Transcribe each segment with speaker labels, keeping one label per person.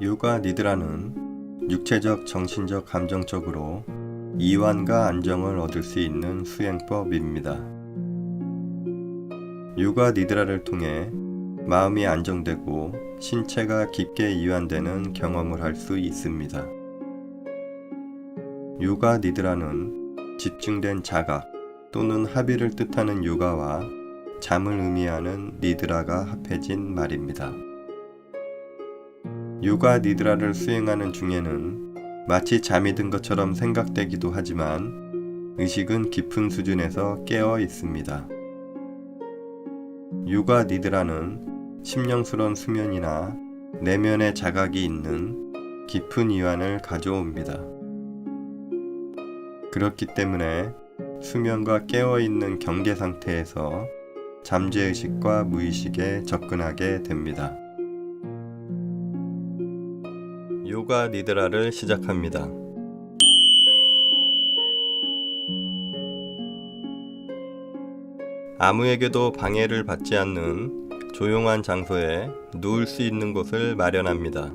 Speaker 1: 요가 니드라는 육체적, 정신적, 감정적으로 이완과 안정을 얻을 수 있는 수행법입니다. 요가 니드라를 통해 마음이 안정되고 신체가 깊게 이완되는 경험을 할 수 있습니다. 요가 니드라는 집중된 자각 또는 합의를 뜻하는 요가와 잠을 의미하는 니드라가 합해진 말입니다. 요가 니드라를 수행하는 중에는 마치 잠이 든 것처럼 생각되기도 하지만 의식은 깊은 수준에서 깨어 있습니다. 요가 니드라는 심령스러운 수면이나 내면의 자각이 있는 깊은 이완을 가져옵니다. 그렇기 때문에 수면과 깨어있는 경계 상태에서 잠재의식과 무의식에 접근하게 됩니다. 요가 니드라를 시작합니다. 아무에게도 방해를 받지 않는 조용한 장소에 누울 수 있는 곳을 마련합니다.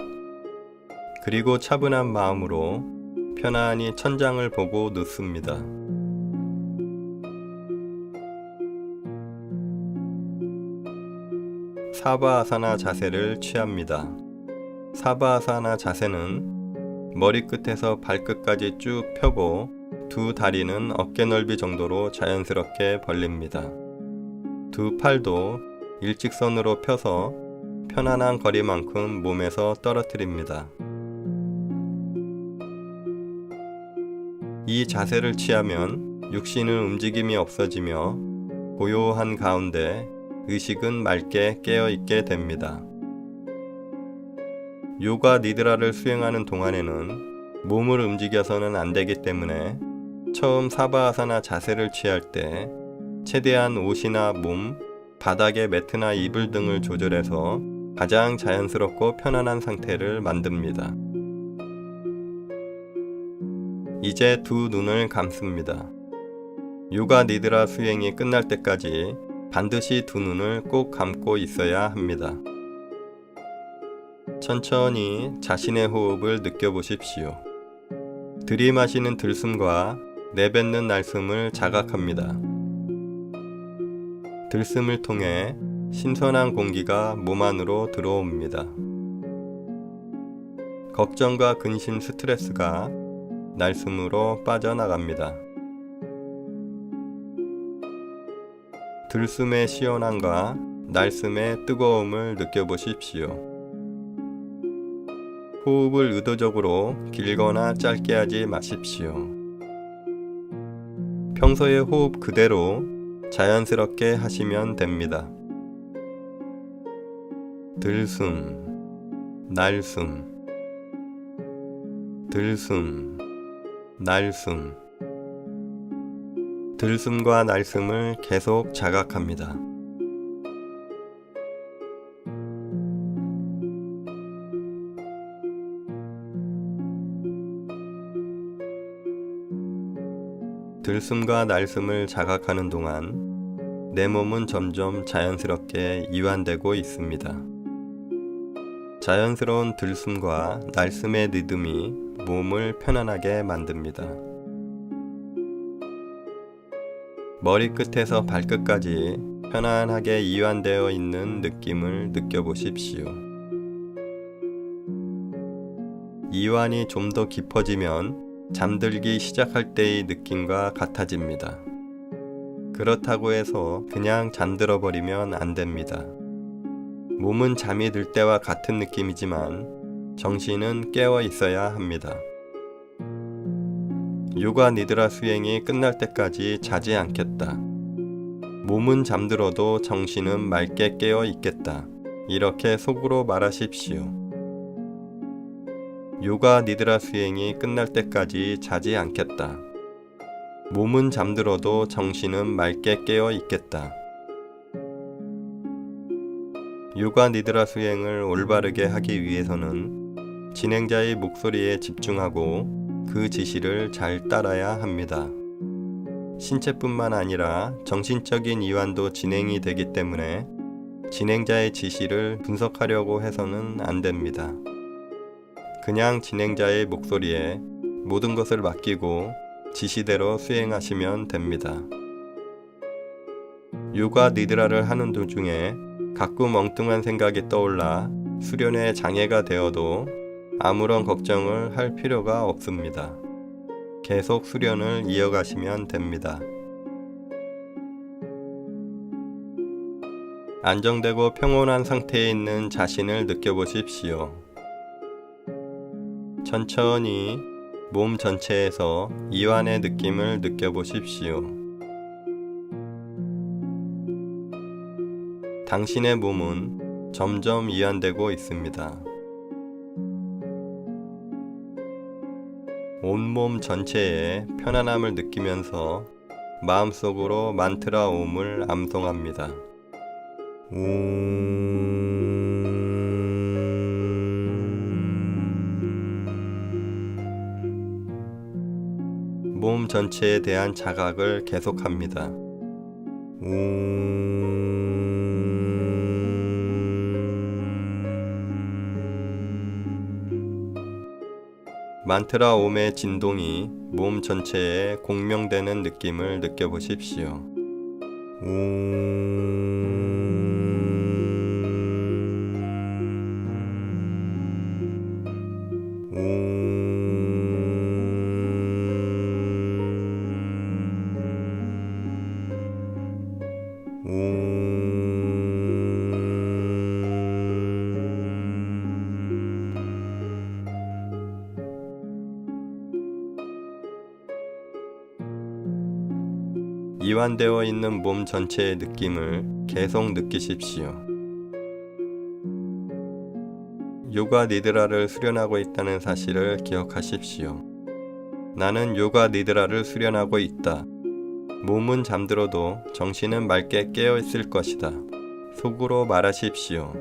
Speaker 1: 그리고 차분한 마음으로 편안히 천장을 보고 눕습니다. 사바아사나 자세를 취합니다. 사바아사나 자세는 머리끝에서 발끝까지 쭉 펴고 두 다리는 어깨 넓이 정도로 자연스럽게 벌립니다. 두 팔도 일직선으로 펴서 편안한 거리만큼 몸에서 떨어뜨립니다. 이 자세를 취하면 육신은 움직임이 없어지며 고요한 가운데 의식은 맑게 깨어있게 됩니다. 요가 니드라를 수행하는 동안에는 몸을 움직여서는 안 되기 때문에 처음 사바아사나 자세를 취할 때 최대한 옷이나 몸, 바닥의 매트나 이불 등을 조절해서 가장 자연스럽고 편안한 상태를 만듭니다. 이제 두 눈을 감습니다. 요가 니드라 수행이 끝날 때까지 반드시 두 눈을 꼭 감고 있어야 합니다. 천천히 자신의 호흡을 느껴보십시오. 들이마시는 들숨과 내뱉는 날숨을 자각합니다. 들숨을 통해 신선한 공기가 몸 안으로 들어옵니다. 걱정과 근심, 스트레스가 날숨으로 빠져나갑니다. 들숨의 시원함과 날숨의 뜨거움을 느껴보십시오. 호흡을 의도적으로 길거나 짧게 하지 마십시오. 평소의 호흡 그대로 자연스럽게 하시면 됩니다. 들숨, 날숨, 들숨, 날숨. 들숨과 날숨을 계속 자각합니다. 들숨과 날숨을 자각하는 동안 내 몸은 점점 자연스럽게 이완되고 있습니다. 자연스러운 들숨과 날숨의 리듬이 몸을 편안하게 만듭니다. 머리끝에서 발끝까지 편안하게 이완되어 있는 느낌을 느껴보십시오. 이완이 좀 더 깊어지면 잠들기 시작할 때의 느낌과 같아집니다. 그렇다고 해서 그냥 잠들어 버리면 안 됩니다. 몸은 잠이 들 때와 같은 느낌이지만 정신은 깨어 있어야 합니다. 요가 니드라 수행이 끝날 때까지 자지 않겠다. 몸은 잠들어도 정신은 맑게 깨어 있겠다. 이렇게 속으로 말하십시오. 요가 니드라 수행이 끝날 때까지 자지 않겠다. 몸은 잠들어도 정신은 맑게 깨어 있겠다. 요가 니드라 수행을 올바르게 하기 위해서는 진행자의 목소리에 집중하고 그 지시를 잘 따라야 합니다. 신체뿐만 아니라 정신적인 이완도 진행이 되기 때문에 진행자의 지시를 분석하려고 해서는 안 됩니다. 그냥 진행자의 목소리에 모든 것을 맡기고 지시대로 수행하시면 됩니다. 요가 니드라를 하는 도중에 가끔 엉뚱한 생각이 떠올라 수련에 장애가 되어도 아무런 걱정을 할 필요가 없습니다. 계속 수련을 이어가시면 됩니다. 안정되고 평온한 상태에 있는 자신을 느껴보십시오. 천천히 몸 전체에서 이완의 느낌을 느껴보십시오. 당신의 몸은 점점 이완되고 있습니다. 온몸 전체에 편안함을 느끼면서 마음속으로 만트라 옴을 암송합니다. 몸 전체에 대한 자각을 계속합니다. 만트라 옴의 진동이 몸 전체에 공명되는 느낌을 느껴보십시오. 이완되어 있는 몸 전체의 느낌을 계속 느끼십시오. 요가 니드라를 수련하고 있다는 사실을 기억하십시오. 나는 요가 니드라를 수련하고 있다. 몸은 잠들어도 정신은 맑게 깨어 있을 것이다. 속으로 말하십시오.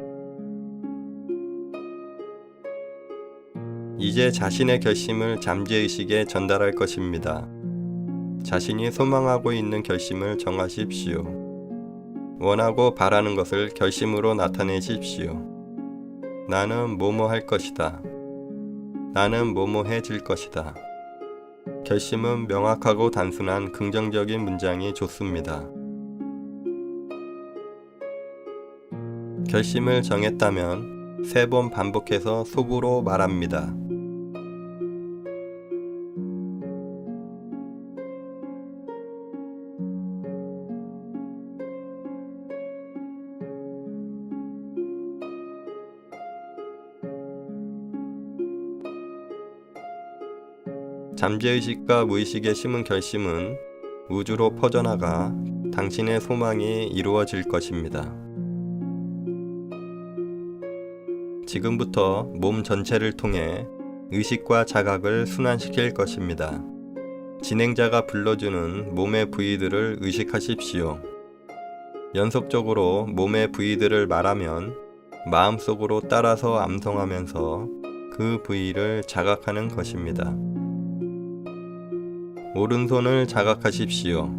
Speaker 1: 이제 자신의 결심을 잠재의식에 전달할 것입니다. 자신이 소망하고 있는 결심을 정하십시오. 원하고 바라는 것을 결심으로 나타내십시오. 나는 뭐뭐 할 것이다. 나는 뭐뭐 해질 것이다. 결심은 명확하고 단순한 긍정적인 문장이 좋습니다. 결심을 정했다면 3번 반복해서 속으로 말합니다. 잠재의식과 무의식에 심은 결심은 우주로 퍼져나가 당신의 소망이 이루어질 것입니다. 지금부터 몸 전체를 통해 의식과 자각을 순환시킬 것입니다. 진행자가 불러주는 몸의 부위들을 의식하십시오. 연속적으로 몸의 부위들을 말하면 마음속으로 따라서 암송하면서 그 부위를 자각하는 것입니다. 오른손을 자각하십시오.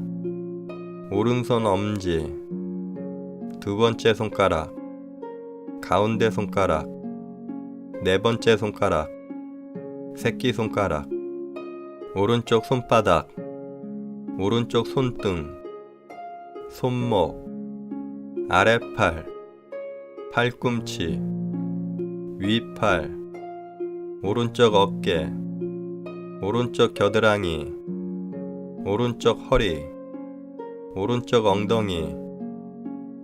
Speaker 1: 오른손 엄지, 2번째 손가락, 가운데 손가락, 4번째 손가락, 새끼손가락, 오른쪽 손바닥, 오른쪽 손등, 손목, 아랫팔, 팔꿈치, 윗팔, 오른쪽 어깨, 오른쪽 겨드랑이, 오른쪽 허리, 오른쪽 엉덩이,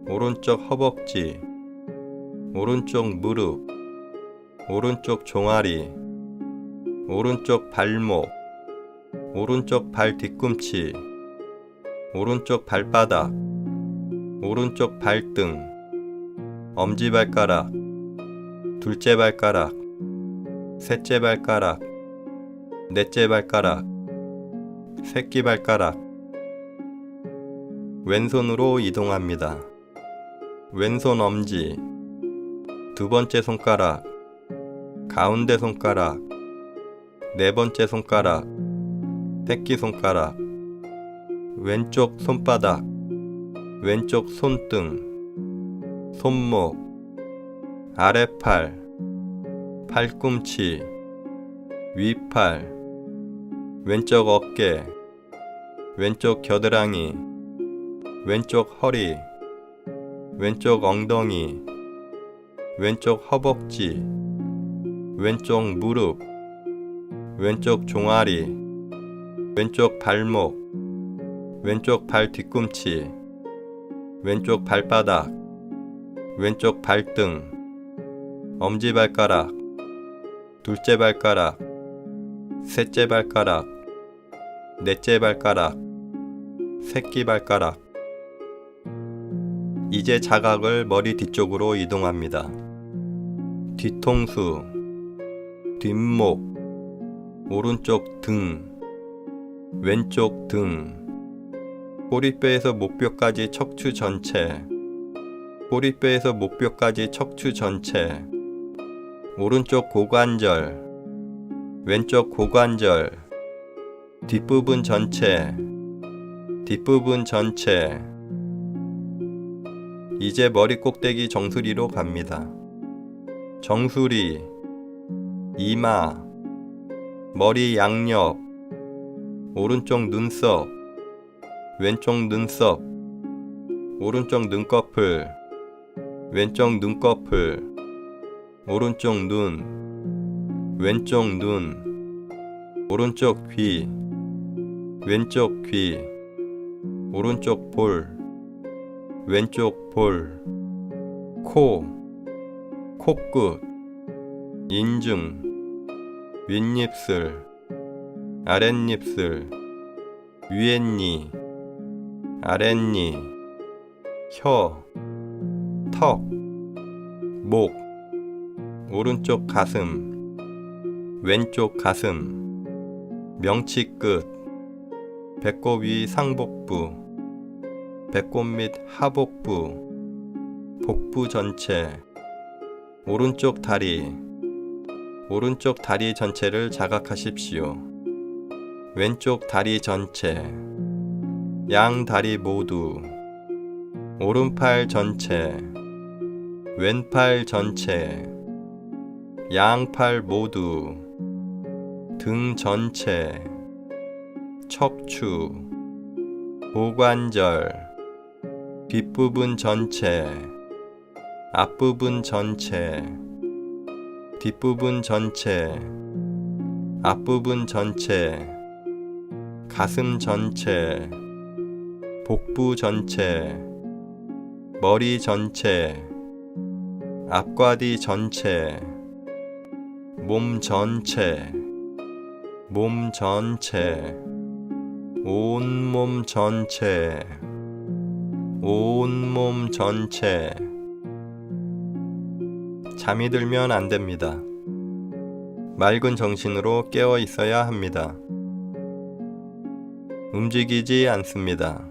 Speaker 1: 오른쪽 허벅지, 오른쪽 무릎, 오른쪽 종아리, 오른쪽 발목, 오른쪽 발 뒤꿈치, 오른쪽 발바닥, 오른쪽 발등, 엄지발가락, 둘째 발가락, 셋째 발가락, 넷째 발가락, 새끼발가락. 왼손으로 이동합니다. 왼손 엄지, 2번째 손가락, 가운데 손가락, 4번째 손가락, 새끼손가락, 왼쪽 손바닥, 왼쪽 손등, 손목, 아랫팔, 팔꿈치, 윗팔, 왼쪽 어깨, 왼쪽 겨드랑이, 왼쪽 허리, 왼쪽 엉덩이, 왼쪽 허벅지, 왼쪽 무릎, 왼쪽 종아리, 왼쪽 발목, 왼쪽 발 뒤꿈치, 왼쪽 발바닥, 왼쪽 발등, 엄지발가락, 둘째 발가락, 셋째 발가락, 넷째 발가락, 새끼발가락. 이제 자각을 머리 뒤쪽으로 이동합니다. 뒤통수, 뒷목, 오른쪽 등, 왼쪽 등, 꼬리뼈에서 목뼈까지 척추 전체, 꼬리뼈에서 목뼈까지 척추 전체, 오른쪽 고관절, 왼쪽 고관절, 뒷부분 전체, 뒷부분 전체. 이제 머리 꼭대기 정수리로 갑니다. 정수리, 이마, 머리 양옆, 오른쪽 눈썹, 왼쪽 눈썹, 오른쪽 눈꺼풀, 왼쪽 눈꺼풀, 오른쪽 눈, 왼쪽 눈, 오른쪽 귀, 왼쪽 귀, 오른쪽 볼, 왼쪽 볼, 코, 코끝, 인중, 윗입술, 아랫입술, 위에니, 아랫니, 혀, 턱, 목, 오른쪽 가슴, 왼쪽 가슴, 명치 끝, 배꼽 위 상복부, 배꼽 밑 하복부, 복부 전체, 오른쪽 다리, 오른쪽 다리 전체를 자각하십시오. 왼쪽 다리 전체, 양 다리 모두, 오른팔 전체, 왼팔 전체, 양팔 모두, 등 전체, 척추, 고관절, 뒷부분 전체, 앞부분 전체, 뒷부분 전체, 앞부분 전체, 가슴 전체, 복부 전체, 머리 전체, 앞과뒤 전체, 몸 전체, 몸 전체, 온몸 전체, 온몸 전체. 잠이 들면 안 됩니다. 맑은 정신으로 깨어 있어야 합니다. 움직이지 않습니다.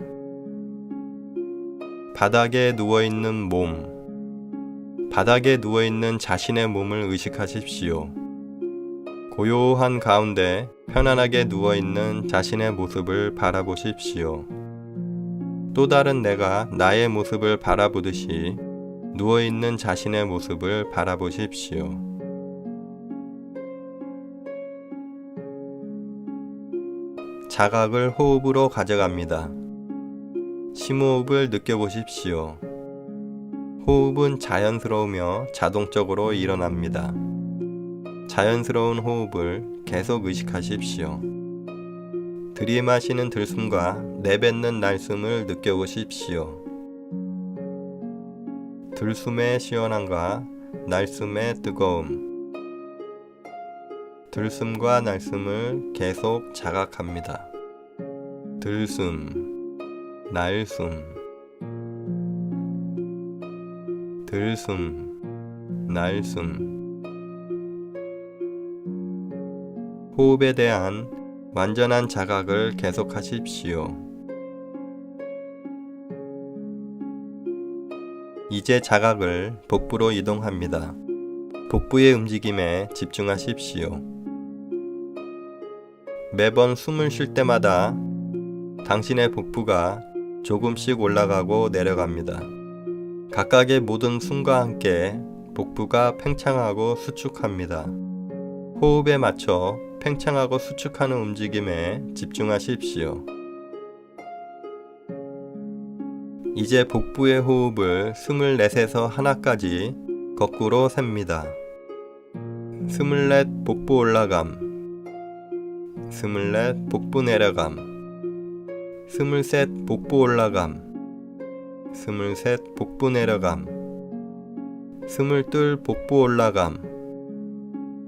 Speaker 1: 바닥에 누워있는 몸, 바닥에 누워있는 자신의 몸을 의식하십시오. 고요한 가운데 편안하게 누워있는 자신의 모습을 바라보십시오. 또 다른 내가 나의 모습을 바라보듯이 누워있는 자신의 모습을 바라보십시오. 자각을 호흡으로 가져갑니다. 심호흡을 느껴보십시오. 호흡은 자연스러우며 자동적으로 일어납니다. 자연스러운 호흡을 계속 의식하십시오. 들이마시는 들숨과 내뱉는 날숨을 느껴보십시오. 들숨의 시원함과 날숨의 뜨거움. 들숨과 날숨을 계속 자각합니다. 들숨, 날숨, 들숨, 날숨. 호흡에 대한 완전한 자각을 계속하십시오. 이제 자각을 복부로 이동합니다. 복부의 움직임에 집중하십시오. 매번 숨을 쉴 때마다 당신의 복부가 조금씩 올라가고 내려갑니다. 각각의 모든 숨과 함께 복부가 팽창하고 수축합니다. 호흡에 맞춰 팽창하고 수축하는 움직임에 집중하십시오. 이제 복부의 호흡을 24에서 하나까지 거꾸로 셉니다. 24 복부 올라감, 24 복부 내려감, 23 복부 올라감, 23 복부 내려감, 22 복부 올라감,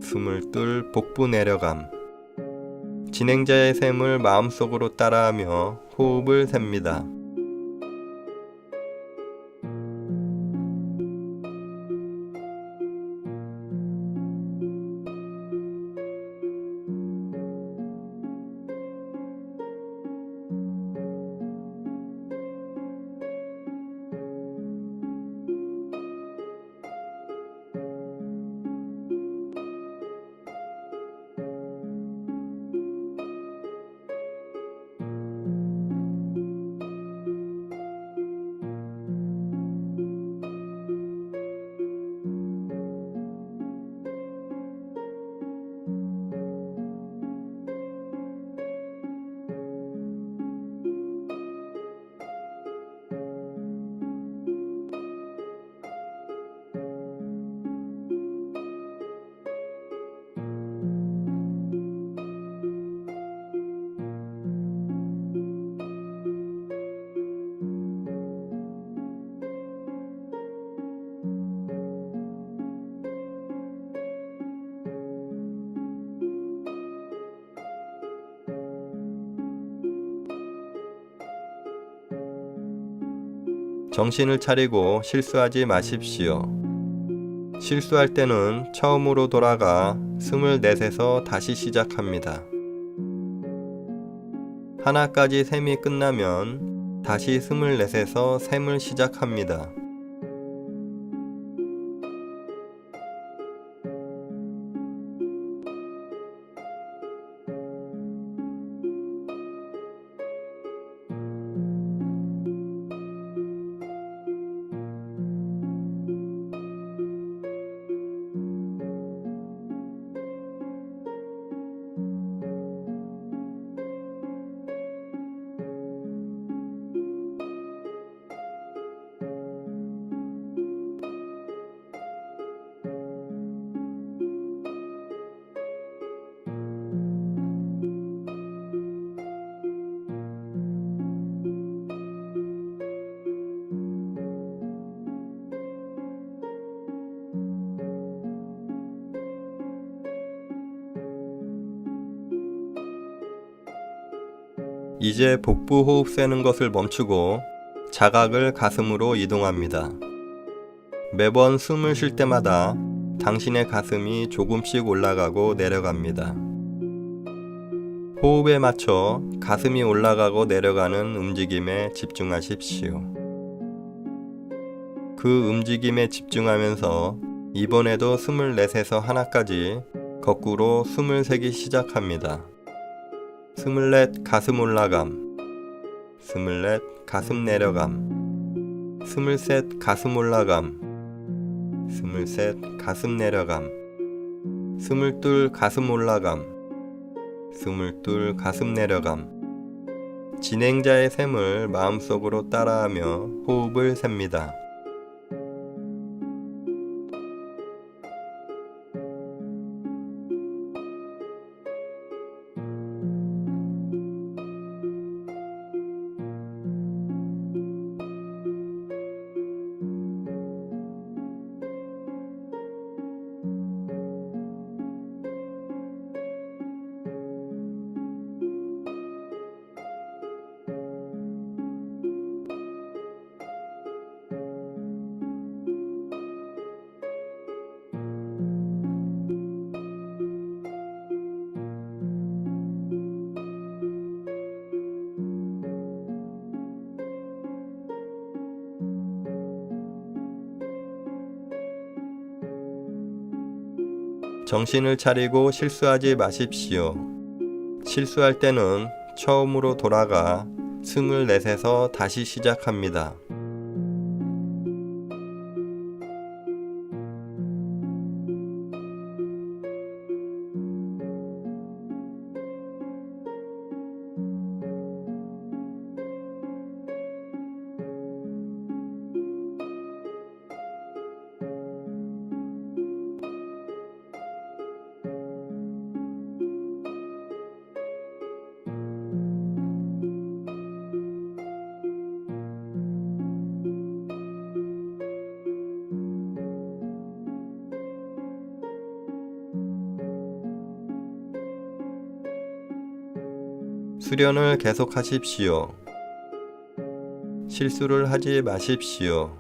Speaker 1: 22 복부 내려감. 진행자의 셈을 마음속으로 따라하며 호흡을 셉니다. 정신을 차리고 실수하지 마십시오. 실수할 때는 처음으로 돌아가 24에서 다시 시작합니다. 하나까지 셈이 끝나면 다시 24에서 셈을 시작합니다. 이제 복부 호흡 세는 것을 멈추고 자각을 가슴으로 이동합니다. 매번 숨을 쉴 때마다 당신의 가슴이 조금씩 올라가고 내려갑니다. 호흡에 맞춰 가슴이 올라가고 내려가는 움직임에 집중하십시오. 그 움직임에 집중하면서 이번에도 24에서 하나까지 거꾸로 숨을 세기 시작합니다. 24 가슴 올라감, 24 가슴 내려감, 23 가슴 올라감, 23 가슴 내려감, 22 가슴 올라감, 22 가슴 내려감. 진행자의 셈을 마음속으로 따라하며 호흡을 셉니다. 정신을 차리고 실수하지 마십시오. 실수할 때는 처음으로 돌아가 24에서 다시 시작합니다. 수련을 계속하십시오. 실수를 하지 마십시오.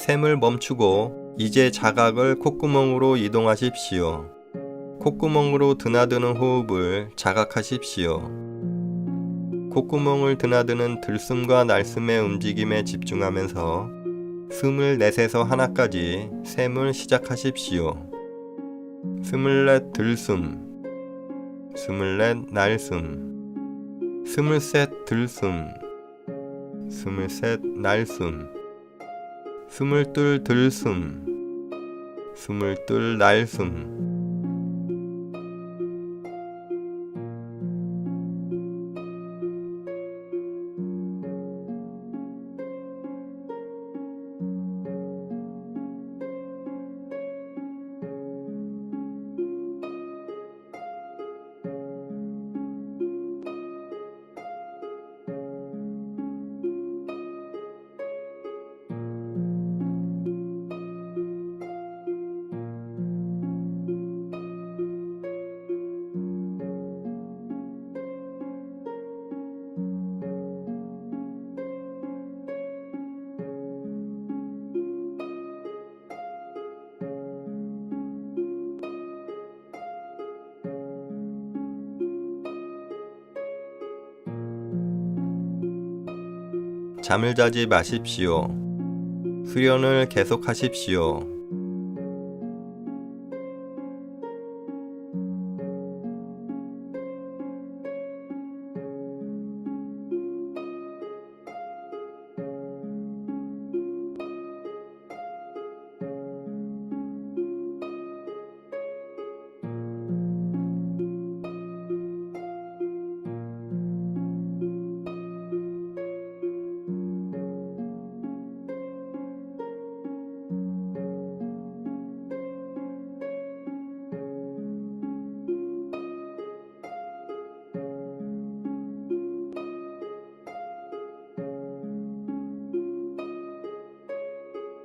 Speaker 1: 샘을 멈추고 이제 자각을 콧구멍으로 이동하십시오. 콧구멍으로 드나드는 호흡을 자각하십시오. 콧구멍을 드나드는 들숨과 날숨의 움직임에 집중하면서 숨을 넷에서 하나까지 셈을 시작하십시오. 스물넷 들숨, 스물넷 날숨, 스물셋 들숨, 스물셋 날숨, 스물둘 들숨, 스물둘 날숨. 잠을 자지 마십시오. 수련을 계속하십시오.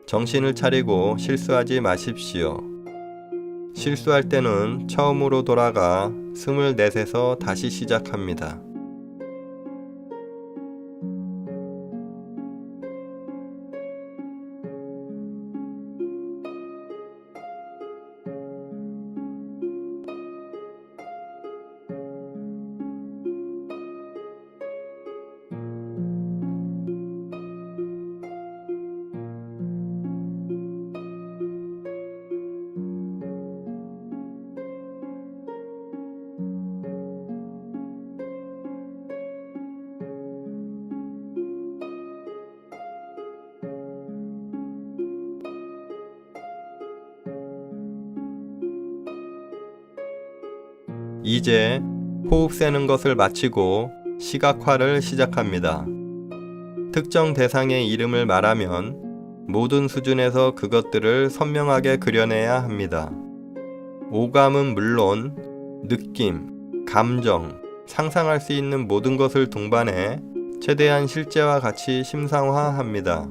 Speaker 1: 정신을 차리고 실수하지 마십시오. 실수할 때는 처음으로 돌아가 스물넷에서 다시 시작합니다. 이제 호흡 세는 것을 마치고 시각화를 시작합니다. 특정 대상의 이름을 말하면 모든 수준에서 그것들을 선명하게 그려내야 합니다. 오감은 물론 느낌, 감정, 상상할 수 있는 모든 것을 동반해 최대한 실제와 같이 심상화합니다.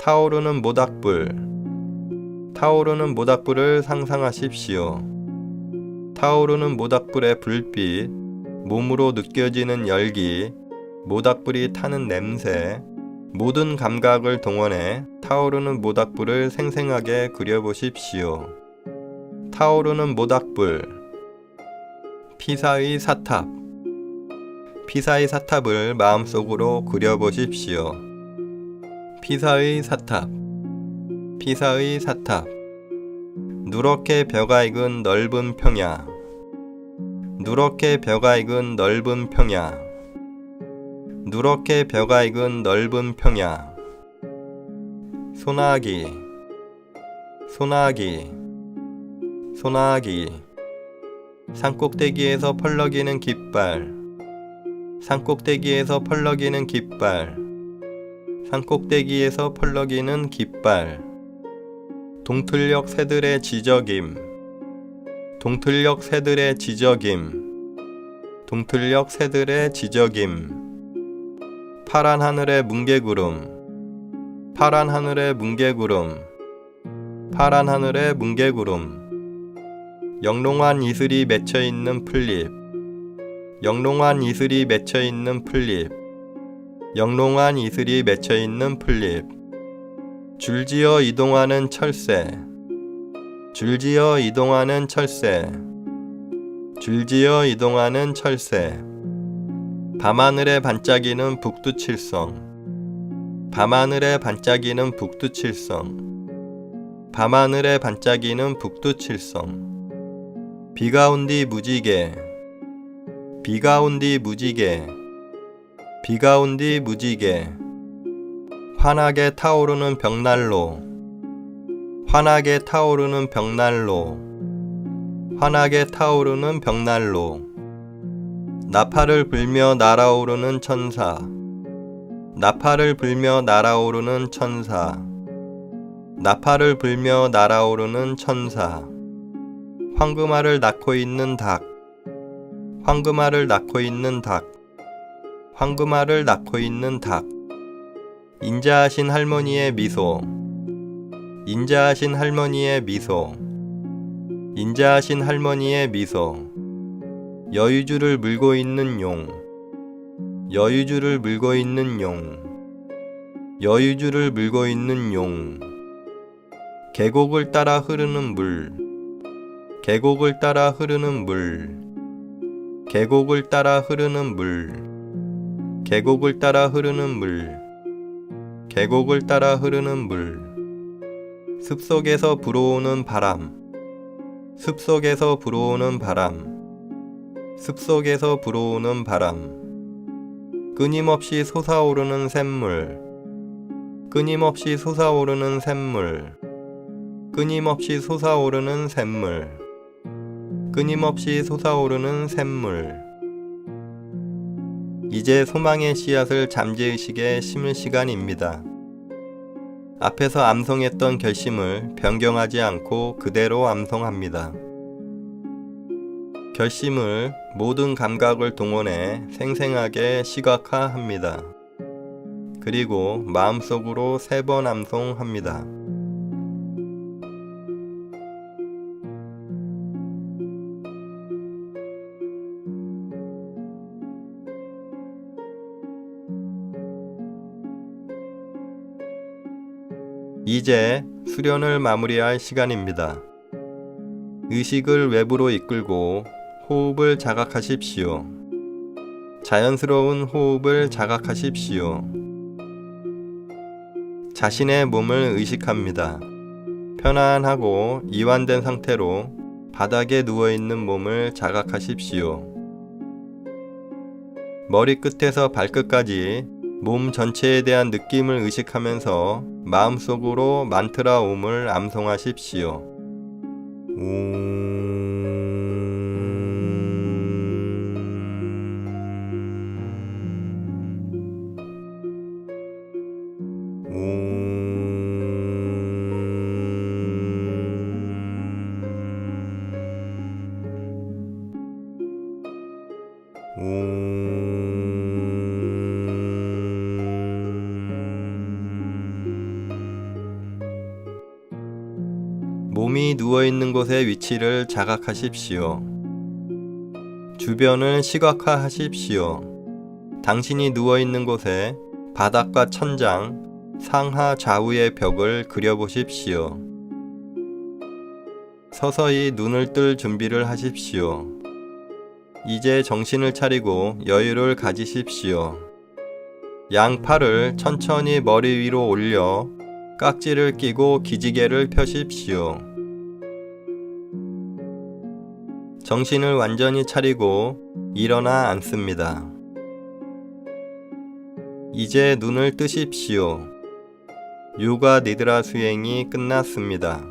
Speaker 1: 타오르는 모닥불, 타오르는 모닥불을 상상하십시오. 타오르는 모닥불의 불빛, 몸으로 느껴지는 열기, 모닥불이 타는 냄새, 모든 감각을 동원해 타오르는 모닥불을 생생하게 그려보십시오. 타오르는 모닥불, 피사의 사탑, 피사의 사탑을 마음속으로 그려보십시오. 피사의 사탑, 피사의 사탑, 누렇게 벼가 익은 넓은 평야, 누렇게 벼가 익은 넓은 평야. 누렇게 벼가 익은 넓은 평야. 소나기, 소나기, 소나기. 산꼭대기에서 펄럭이는 깃발. 산꼭대기에서 펄럭이는 깃발. 산꼭대기에서 펄럭이는 깃발. 동틀역 새들의 지저김. 동틀역 새들의 지저김. 동틀역 새들의 지저김. 파란 하늘의 뭉게구름. 파란 하늘의 뭉게구름. 파란 하늘의 뭉게구름. 영롱한 이슬이 맺혀있는 풀잎. 영롱한 이슬이 맺혀있는 풀잎. 영롱한 이슬이 맺혀있는 풀잎. 줄지어 이동하는 철새. 줄지어 이동하는 철새. 줄지어 이동하는 철새. 밤하늘에 반짝이는 북두칠성. 밤하늘에 반짝이는 북두칠성. 밤하늘에 반짝이는 북두칠성. 비가 온 뒤 무지개. 비가 온 뒤 무지개. 비가 온 뒤 무지개. 환하게 타오르는 벽난로. 환하게 타오르는 벽난로. 환하게 타오르는 벽난로. 나팔을 불며 날아오르는 천사. 나팔을 불며 날아오르는 천사. 나팔을 불며 날아오르는 천사. 황금알을 낳고 있는 닭. 황금알을 낳고 있는 닭. 황금알을 낳고 있는 닭. 인자하신 할머니의 미소. 인자하신 할머니의 미소. 인자하신 할머니의 미소. 여유주를 물고 있는 용. 여유주를 물고 있는 용. 여유주를 물고 있는 용. 계곡을 따라 흐르는 물. 계곡을 따라 흐르는 물. 계곡을 따라 흐르는 물. 계곡을 따라 흐르는 물. 계곡을 따라 흐르는 물. 숲속에서 불어오는 바람. 숲속에서 불어오는 바람. 숲속에서 불어오는 바람. 끊임없이 솟아오르는 샘물. 끊임없이 솟아오르는 샘물. 끊임없이 솟아오르는 샘물. 끊임없이 솟아오르는 샘물. 이제 소망의 씨앗을 잠재의식에 심을 시간입니다. 앞에서 암송했던 결심을 변경하지 않고 그대로 암송합니다. 결심을 모든 감각을 동원해 생생하게 시각화합니다. 그리고 마음속으로 3번 암송합니다. 이제 수련을 마무리할 시간입니다. 의식을 외부로 이끌고 호흡을 자각하십시오. 자연스러운 호흡을 자각하십시오. 자신의 몸을 의식합니다. 편안하고 이완된 상태로 바닥에 누워있는 몸을 자각하십시오. 머리끝에서 발끝까지 몸 전체에 대한 느낌을 의식하면서 마음속으로 만트라 옴을 암송하십시오. 몸이 누워있는 곳의 위치를 자각하십시오. 주변을 시각화하십시오. 당신이 누워있는 곳에 바닥과 천장, 상하 좌우의 벽을 그려보십시오. 서서히 눈을 뜰 준비를 하십시오. 이제 정신을 차리고 여유를 가지십시오. 양팔을 천천히 머리 위로 올려 깍지를 끼고 기지개를 펴십시오. 정신을 완전히 차리고 일어나 앉습니다. 이제 눈을 뜨십시오. 요가 니드라 수행이 끝났습니다.